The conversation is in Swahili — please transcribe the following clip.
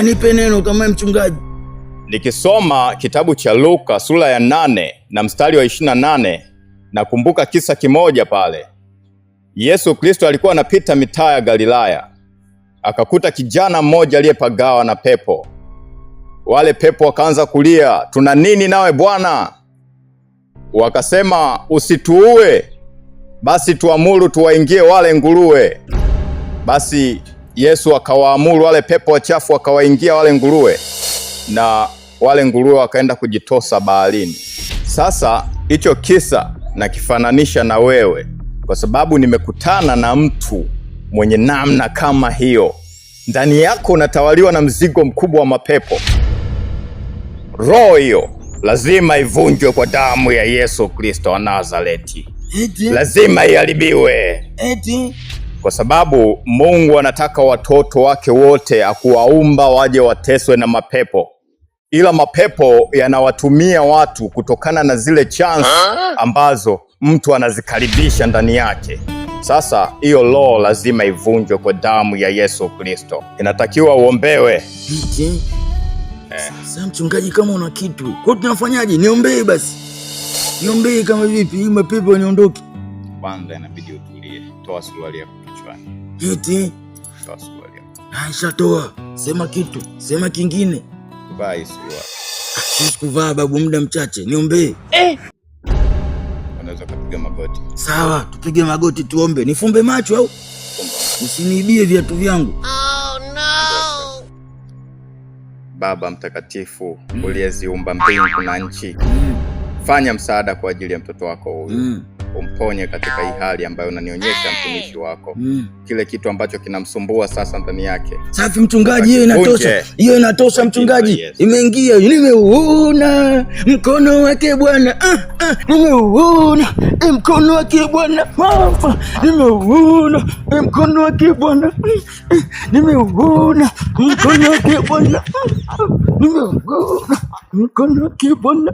Nipe neno kama mchungaji. Nikisoma kitabu cha Luka sura ya 8 na mstari wa 28, nakumbuka kisa kimoja pale. Yesu Kristo alikuwa anapita mitaa ya Galilaya. Akakuta kijana mmoja aliyepagawa na pepo. Wale pepo wakaanza kulia, "Tuna nini nawe Bwana?" Wakasema, "Usituue, basi tuamuru tuwaingie wale nguruwe." Basi Yesu akawaamuru wale pepo wachafu wakawaingia wale nguruwe, na wale nguruwe wakaenda kujitosa baharini. Sasa hicho kisa nakifananisha na wewe, kwa sababu nimekutana na mtu mwenye namna kama hiyo. Ndani yako unatawaliwa na mzigo mkubwa wa mapepo. Roho hiyo lazima ivunjwe kwa damu ya Yesu Kristo wa Nazareti. Lazima iharibiwe. Kwa sababu Mungu anataka watoto wake wote akuwaumba waje wateswe na mapepo. Ila mapepo yanawatumia watu kutokana na zile chance ambazo mtu anazikaribisha ndani yake. Sasa hiyo roho lazima ivunjwe kwa damu ya Yesu Kristo. Inatakiwa uombewe. Sasa mchungaji, kama una kitu, kwa tunafanyaje? Niombee basi. Niombee kama vipi? Hii mapepo niondoke. Kwanza inabidi utulie. Toa suruali yako kichwani. Toa suruali yako. Aisha, toa. Sema kitu. Sema kingine. Vaa suruali. Sisi kuvaa babu, muda mchache. Niombee. Unaweza kupiga magoti. Sawa, tupige magoti tuombe. Nifumbe macho au? Usiniibie viatu vyangu. Oh no. Baba mtakatifu, uliyeziumba mbingu na nchi, fanya msaada kwa ajili ya mtoto wako huyu. Umponye katika hii hali ambayo unanionyesha mtumishi wako. Kile kitu ambacho kinamsumbua sasa ndani yake. Safi mchungaji, hiyo inatosha. Hiyo inatosha mchungaji. Imeingia. Nimeuona mkono wake Bwana. Nimeuona mkono wake Bwana. Nimeuona mkono wake Bwana. Nimeuona mkono wake Bwana. Nimeuona mkono wake Bwana.